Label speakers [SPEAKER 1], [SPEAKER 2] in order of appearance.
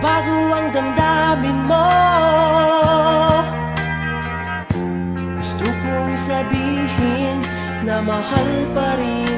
[SPEAKER 1] bago ang damdamin mo. Gusto kong sabihin na mahal pa rin